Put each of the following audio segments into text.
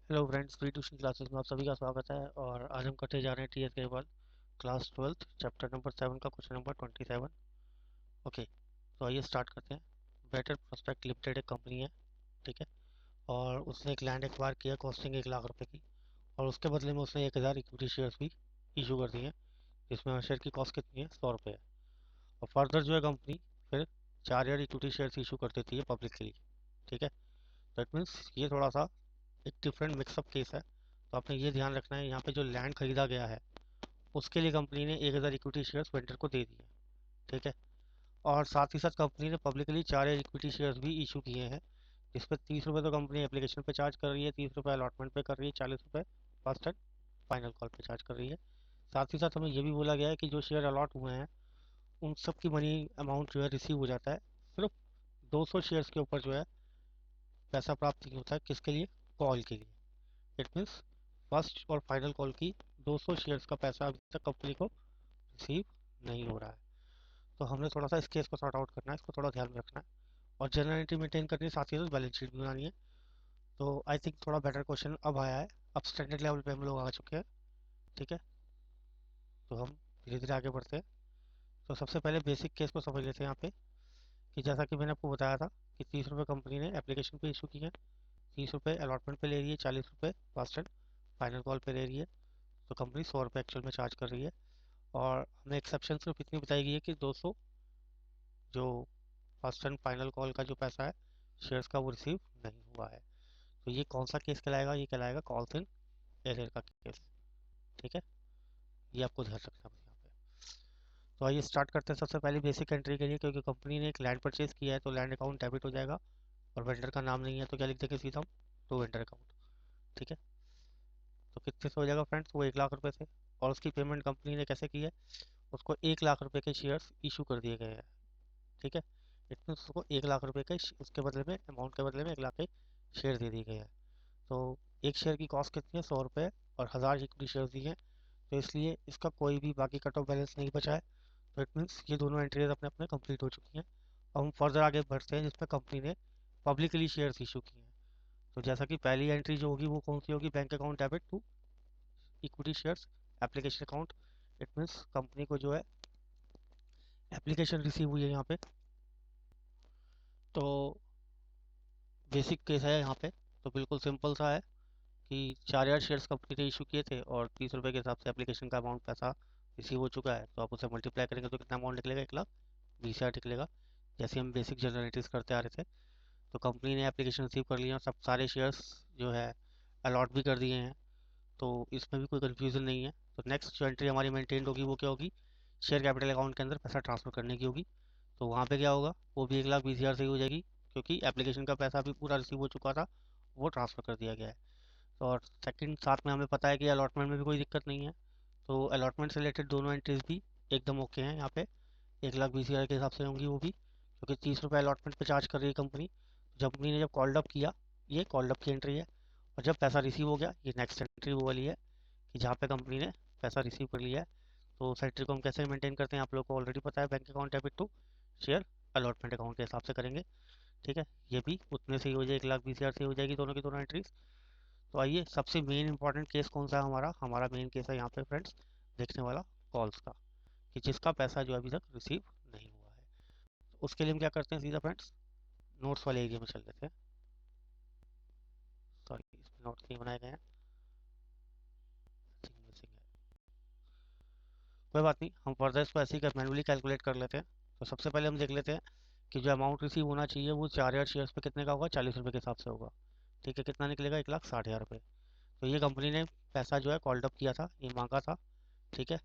Hello friends, free tuition classes में आप सभी का स्वागत है। और आज हम करते जा रहे हैं टीएस के बाद क्लास 12 चैप्टर नंबर 7 का क्वेश्चन नंबर 27। ओके, तो आइए स्टार्ट करते हैं। बेटर प्रोस्पेक्ट लिमिटेड एक कंपनी है, ठीक है। और उसने एक लैंड एक्वायर किया कॉस्टिंग 1 लाख रुपए की, और उसके बदले में उसने 1000 इक्विटी शेयर्स भी इशू कर दिए हैं, जिसमें शेयर की कॉस्ट कितनी है, 100 रुपये है। और फर्दर जो है कंपनी फिर 4000 इक्विटी शेयर्स इशू कर देती है पब्लिक के लिए, ठीक है। दैट मीन्स ये थोड़ा सा एक डिफरेंट मिक्सअप केस है। तो आपने ये ध्यान रखना है, यहाँ पे जो लैंड खरीदा गया है उसके लिए कंपनी ने 1000 इक्विटी शेयर्स वेंडर को दे दिए, ठीक है। और साथ ही साथ कंपनी ने पब्लिकली 4000 इक्विटी शेयर्स भी इशू किए हैं, जिसपे 30 रुपये तो कंपनी एप्लीकेशन पे चार्ज कर रही है, 30 रुपये अलॉटमेंट पे कर रही है, 40 रुपये फर्स्ट एंड फाइनल कॉल पे चार्ज कर रही है। साथ ही साथ हमें ये भी बोला गया है कि जो शेयर अलॉट हुए हैं उन सब की मनी अमाउंट जो है रिसीव हो जाता है, सिर्फ 200 शेयर्स के ऊपर जो है पैसा प्राप्त नहीं होता है। किसके लिए? कॉल के लिए। इट मीन्स फर्स्ट और फाइनल कॉल की 200 शेयर्स का पैसा अभी तक कंपनी को रिसीव नहीं हो रहा है। तो हमने थोड़ा सा इस केस को सॉर्ट आउट करना है, इसको थोड़ा ध्यान में रखना है, और जनरलिटी मेंटेन करनी है, साथ ही साथ बैलेंस शीट भी बनानी है। तो आई थिंक थोड़ा बेटर क्वेश्चन अब आया है, अब स्टैंडर्ड लेवल पे हम लोग आ चुके हैं, ठीक है। तो हम धीरे धीरे आगे बढ़ते हैं। तो सबसे पहले बेसिक केस को समझ लेते हैं यहाँ पे, कि जैसा कि मैंने आपको बताया था कि 30 रुपये कंपनी ने एप्लीकेशन पे इशू की है, 30 रुपये अलॉटमेंट पे ले रही है, 40 रुपये फर्स्ट एंड फाइनल कॉल पे ले रही है। तो कंपनी 100 रुपये एक्चुअल में चार्ज कर रही है। और हमें एक्सेप्शन सिर्फ इतनी बताई गई है कि 200 जो फर्स्ट एंड फाइनल कॉल का जो पैसा है शेयर्स का वो रिसीव नहीं हुआ है। तो ये कौन सा केस कहलाएगा? ये कहलाएगा कॉल्स इन एरियर का केस, ठीक है। ये आपको ध्यान रखना है यहाँ पे। तो आइए स्टार्ट करते हैं सबसे पहले बेसिक एंट्री के लिए, क्योंकि कंपनी ने एक लैंड परचेज किया है तो लैंड अकाउंट डेबिट हो जाएगा, और वेंडर का नाम नहीं है तो क्या लिख देंगे सीधा हम? तो वेंडर अकाउंट, ठीक है। तो कितने से हो जाएगा फ्रेंड्स? वो 1 लाख रुपए से। और उसकी पेमेंट कंपनी ने कैसे की है? उसको 1 लाख रुपए के शेयर्स इशू कर दिए गए हैं, ठीक है। इट मीन्स उसको 1 लाख रुपए के उसके बदले में, अमाउंट के बदले में 1 लाख के शेयर दे दिए गए हैं। तो एक शेयर की कॉस्ट कितनी है? 100 रुपये, और 1000 इक्विटी शेयर दिए हैं, तो इसलिए इसका कोई भी बाकी कट ऑफ बैलेंस नहीं बचा है। तो इट मीन्स ये दोनों एंट्रीज अपने अपने कंप्लीट हो चुकी हैं। अब हम फर्दर आगे बढ़ते हैं, जिसमें कंपनी ने पब्लिकली शेयर्स इशू किए हैं। तो जैसा कि पहली एंट्री जो होगी वो कौन सी होगी? Bank account debit to equity shares application account. It means company को जो है एप्लीकेशन रिसीव हुई है यहाँ पे। तो बेसिक केस है यहाँ पे, तो बिल्कुल सिंपल सा है कि 4000 शेयर्स कंपनी ने इशू किए थे, और 30 रुपये के हिसाब से एप्लीकेशन का अमाउंट पैसा रिसीव हो चुका है। तो आप उसे मल्टीप्लाई करेंगे तो कितना अमाउंट निकलेगा? 1,20,000 निकलेगा, जैसे हम बेसिक जनरलिटीज करते आ रहे थे। तो कंपनी ने एप्लीकेशन रिसीव कर लिया, सब सारे शेयर्स जो है अलॉट भी कर दिए हैं, तो इसमें भी कोई कन्फ्यूज़न नहीं है। तो नेक्स्ट जो एंट्री हमारी मेंटेन होगी वो क्या होगी? शेयर कैपिटल अकाउंट के अंदर पैसा ट्रांसफर करने की होगी। तो वहाँ पे क्या होगा? वो भी 1,20,000 से ही हो जाएगी, क्योंकि एप्लीकेशन का पैसा भी पूरा रिसीव हो चुका था, वो ट्रांसफ़र कर दिया गया है। तो और सेकंड, साथ में हमें पता है कि अलॉटमेंट में भी कोई दिक्कत नहीं है। तो अलॉटमेंट से रिलेटेड दोनों एंट्रीज भी एकदम ओके हैं यहाँ पे। 1,20,000 के हिसाब से होंगी वो भी, क्योंकि 30 रुपये अलॉटमेंट पे चार्ज कर रही है कंपनी। जब कंपनी ने जब कॉल्ड अप किया, ये कॉल्ड अप की एंट्री है। और जब पैसा रिसीव हो गया, ये नेक्स्ट एंट्री वो वाली है कि जहाँ पे कंपनी ने पैसा रिसीव कर लिया है। तो उस एंट्री को हम कैसे मेंटेन करते हैं आप लोग को ऑलरेडी पता है, bank account debit to share allotment account के हिसाब से करेंगे, ठीक है। ये भी उतने से ही हो जाए, 1,20,000 से हो जाएगी दोनों की दोनों एंट्रीज। तो आइए, सबसे मेन इंपॉर्टेंट केस कौन सा है हमारा? हमारा मेन केस है यहाँ पे फ्रेंड्स, देखने वाला कॉल्स का, कि जिसका पैसा जो अभी तक रिसीव नहीं हुआ है। तो उसके लिए हम क्या करते हैं? सीधा फ्रेंड्स नोट्स वाले एरिया में चल देते हैं। सॉरी, इसमें नोट्स नहीं बनाए गए हैं, मिसिंग है। कोई बात नहीं, हम फर्दर इसको ऐसे ही मैनुअली कैलकुलेट कर लेते हैं। तो सबसे पहले हम देख लेते हैं कि जो अमाउंट रिसीव होना चाहिए वो 4000 शेयर्स पे कितने का होगा? 40 रुपये के हिसाब से होगा, ठीक है। कितना निकलेगा? 1,60,000 रुपये। तो ये कंपनी ने पैसा जो है कॉल्ड अप किया था, ये मांगा था, ठीक है।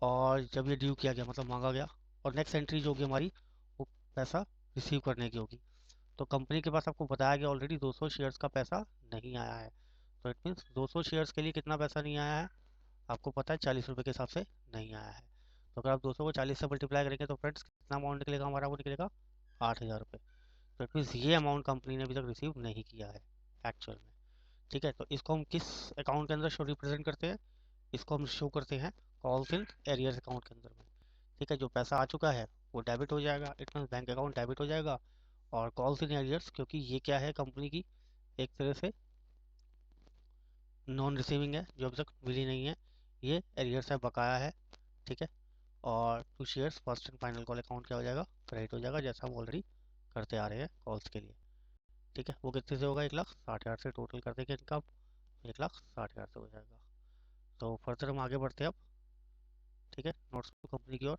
और जब ये ड्यू किया गया, मतलब मांगा गया, और नेक्स्ट एंट्री जो होगी हमारी, वो पैसा रिसीव करने की होगी। तो कंपनी के पास आपको बताया गया ऑलरेडी 200 शेयर्स का पैसा नहीं आया है। तो इट मीन्स 200 शेयर्स के लिए कितना पैसा नहीं आया है? आपको पता है 40 रुपये के हिसाब से नहीं आया है। तो अगर आप 200 को 40 से मल्टीप्लाई करेंगे तो फ्रेंड्स कितना अमाउंट निकलेगा हमारा? वो निकलेगा 8,000 रुपये। तो इट मीन्स ये अमाउंट कंपनी ने अभी तक रिसीव नहीं किया है एक्चुअल में, ठीक है। तो इसको हम किस अकाउंट के अंदर शो रिप्रेजेंट करते हैं? इसको हम शो करते हैं कॉल्स इन एरियर्स अकाउंट के अंदर में, ठीक है। जो पैसा आ चुका है वो डेबिट हो जाएगा, it means bank account debit हो जाएगा। और कॉल्स इन एरियर्स, क्योंकि ये क्या है कंपनी की एक तरह से नॉन रिसीविंग है जो अभी तक मिली नहीं है, ये एरियर्स है, बकाया है, ठीक है। और 2 shares first and final call account क्या हो जाएगा, क्रेडिट हो जाएगा, जैसा हम ऑलरेडी करते आ रहे हैं कॉल्स के लिए, ठीक है। वो कितने से होगा, 1,60,000 से टोटल कर देंगे इनका, 1,60,000 से हो जाएगा। तो फर्दर हम आगे बढ़ते हैं अब, ठीक है, नोट्स टू कंपनी की ओर।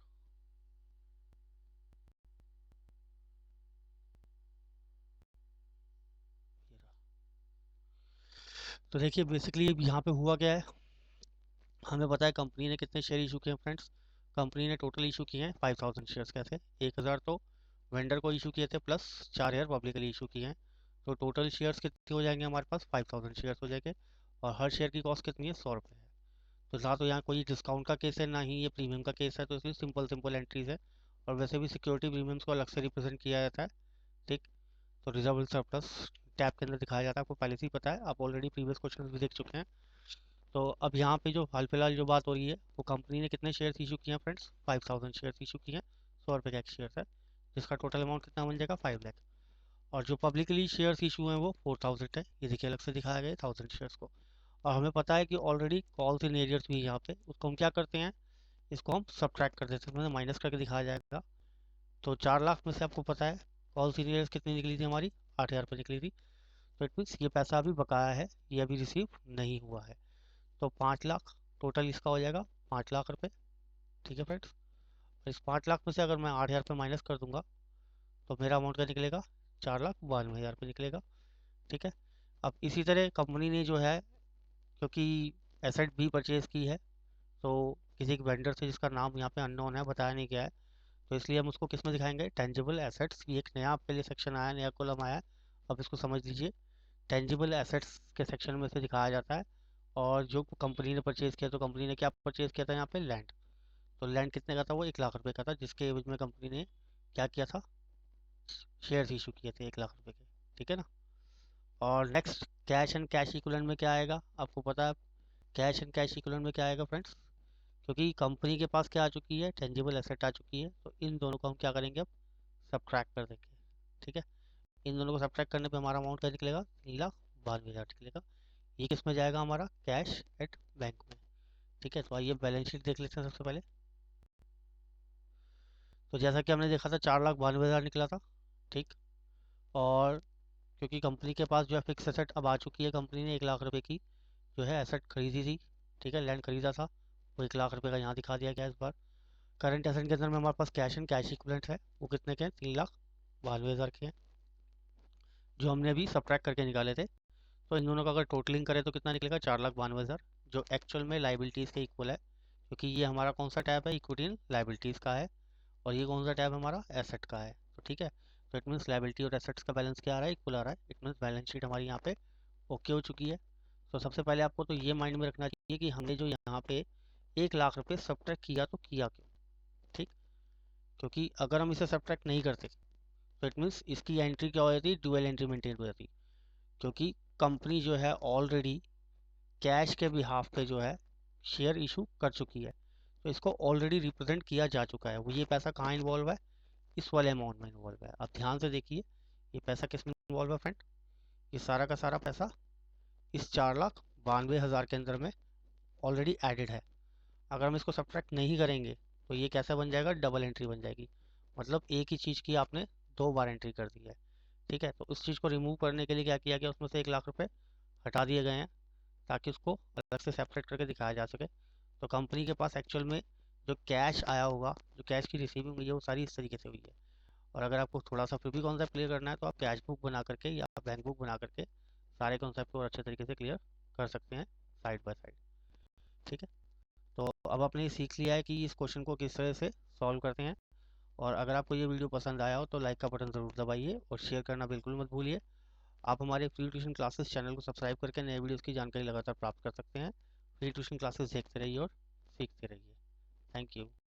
तो देखिए बेसिकली यहाँ पे हुआ क्या है, हमें पता है कंपनी ने कितने शेयर इशू किए हैं फ्रेंड्स। कंपनी ने टोटल इशू किए हैं 5,000 शेयर्स। कैसे, 1,000 तो वेंडर को इशू किए थे प्लस 4,000 पब्लिकली इशू किए हैं। तो टोटल शेयर्स कितने हो जाएंगे हमारे पास, 5,000 शेयर्स हो जाएंगे। और हर शेयर की कॉस्ट कितनी है, 100 रुपये है। तो ना तो यहाँ कोई डिस्काउंट का केस है, ना ही ये प्रीमियम का केस है, तो इसमें सिंपल सिंपल एंट्रीज है। और वैसे भी सिक्योरिटी प्रीमियम्स को अलग से रिप्रेजेंट किया जाता है, ठीक। तो रिजर्व सरप्लस टैब के अंदर दिखाया जाता है, आपको पहले से ही पता है, आप ऑलरेडी प्रीवियस क्वेश्चन भी देख चुके हैं। तो अब यहाँ पे जो हाल फिलहाल जो बात हो रही है, वो कंपनी ने कितने शेयर्स इशू किए हैं फ्रेंड्स, 5,000 शेयर्स इशू किए हैं। 100 रुपये का एक शेयर है, जिसका टोटल अमाउंट कितना बन जाएगा, 5 लाख। और जो पब्लिकली शेयर्स इशू हैं वो 4,000 है, ये देखिए अलग से दिखाया गया है 1,000 शेयर्स को। और हमें पता है कि ऑलरेडी कॉल्स इन एरियर्स भी है यहाँ पे, उसको हम क्या करते हैं, इसको हम सब्ट्रैक्ट कर देते हैं, मतलब माइनस करके दिखाया जाएगा। तो 4 लाख में से आपको पता है कॉल्स इन एरियर्स कितनी निकली थी हमारी, 8,000 रुपये निकली थी। तो इट मीन्स ये पैसा अभी बकाया है, ये अभी रिसीव नहीं हुआ है। तो 5 लाख टोटल इसका हो जाएगा, 5 लाख रुपए, ठीक है फ्रेंड्स। इस 5 लाख में से अगर मैं 8,000 रुपये माइनस कर दूंगा तो मेरा अमाउंट क्या निकलेगा, 4,92,000 रुपये निकलेगा, ठीक है। अब इसी तरह कंपनी ने जो है, क्योंकि एसेट भी परचेज की है, तो किसी एक वेंडर से जिसका नाम यहाँ पे अननोन है, बताया नहीं गया है, तो इसलिए हम उसको किस में दिखाएंगे, टेंजिबल एसेट्स। ये एक नया आपके लिए सेक्शन आया, नया कॉलम आया है, अब इसको समझ लीजिए। टेंजिबल एसेट्स के सेक्शन में से दिखाया जाता है। और जो कंपनी ने परचेज किया, तो कंपनी ने क्या परचेज किया था यहाँ पे, लैंड। तो लैंड कितने का था, वो 1 लाख रुपए का था, जिसके एवज में कंपनी ने क्या किया था, शेयर्स इशू किए थे 1 लाख रुपए के, ठीक है ना। और next cash and cash equivalent में क्या आएगा, आपको पता है कैश एंड कैश इक्विवेलेंट में क्या आएगा फ्रेंड्स। क्योंकि कंपनी के पास क्या आ चुकी है, टेंजिबल एसेट आ चुकी है, तो इन दोनों को हम क्या करेंगे, अब सब्ट्रैक्ट कर देंगे, ठीक है। इन दोनों को सब्ट्रैक्ट करने पे हमारा अमाउंट क्या निकलेगा, 3,92,000 निकलेगा। ये किस में जाएगा हमारा, कैश एट बैंक में, ठीक है। तो आइए बैलेंस शीट देख लेते हैं सबसे पहले। तो जैसा कि हमने देखा था 4,92,000 निकला था, ठीक। और क्योंकि कंपनी के पास जो है फिक्स एसेट अब आ चुकी है, कंपनी ने 1 लाख रुपए की जो है एसेट खरीदी थी, ठीक है, लैंड खरीदा था, वो 1 लाख रुपए का यहाँ दिखा दिया गया इस बार। करंट एसेट के अंदर में हमारे पास कैश एंड कैश इक्विवेलेंट है, वो कितने के हैं, 3,92,000 के हैं, जो हमने अभी सब्ट्रैक्ट करके निकाले थे। तो इन दोनों का अगर टोटलिंग करें तो कितना निकलेगा, 4,92,000, जो एक्चुअल में लाइबिलिटीज़ के इक्वल है, क्योंकि ये हमारा कौन सा टैब है, इक्विटी एंड लाइबिलिटीज़ का है। और ये कौन सा टैब हमारा, एसेट का है, तो ठीक है। तो इट मीन्स लाइबिलिटी और एसेट्स का बैलेंस क्या आ रहा है, इक्वल आ रहा है। इट मीन्स बैलेंस शीट हमारी यहाँ पे ओके हो चुकी है। तो सबसे पहले आपको तो ये माइंड में रखना चाहिए कि हमने जो यहाँ पे 1 लाख रुपए सब्ट्रैक्ट किया, तो किया क्यों, ठीक। क्योंकि अगर हम इसे सब्ट्रैक्ट नहीं करते तो इट मीन्स इसकी एंट्री क्या हो जाती, डुअल एंट्री मेंटेन हो जाती। क्योंकि कंपनी जो है ऑलरेडी कैश के बिहाफ पे जो है शेयर इशू कर चुकी है, तो इसको ऑलरेडी रिप्रेजेंट किया जा चुका है। वो ये पैसा कहाँ इन्वॉल्व है, इस वाले अमाउंट में इन्वॉल्व है। अब ध्यान से देखिए, ये पैसा किस में इन्वॉल्व है फ्रेंड, ये सारा का सारा पैसा इस 4,92,000 के अंदर में ऑलरेडी एडेड है। अगर हम इसको सब्ट्रैक्ट नहीं करेंगे तो ये कैसा बन जाएगा, डबल एंट्री बन जाएगी। मतलब एक ही चीज़ की आपने 2 बार एंट्री कर दी है, ठीक है। तो उस चीज़ को रिमूव करने के लिए क्या किया गया, उसमें से 1 लाख रुपए हटा दिए गए हैं, ताकि उसको अलग से सेपरेट करके दिखाया जा सके। तो कंपनी के पास एक्चुअल में जो कैश आया होगा, जो कैश की रिसीविंग हुई है, वो सारी इस तरीके से हुई है। और अगर आपको थोड़ा सा फिर भी कॉन्सेप्ट क्लियर करना है तो आप कैश बुक बना करके या बैंक बुक बना करके सारे कॉन्सेप्ट को और अच्छे तरीके से क्लियर कर सकते हैं, साइड बाय साइड, ठीक है। तो अब आपने ये सीख लिया है कि इस क्वेश्चन को किस तरह से सॉल्व करते हैं। और अगर आपको ये वीडियो पसंद आया हो तो लाइक का बटन ज़रूर दबाइए और शेयर करना बिल्कुल मत भूलिए। आप हमारे फ्री ट्यूशन क्लासेस चैनल को सब्सक्राइब करके नए वीडियोज़ की जानकारी लगातार प्राप्त कर सकते हैं। फ्री ट्यूशन क्लासेस देखते रहिए और सीखते रहिए। Thank you.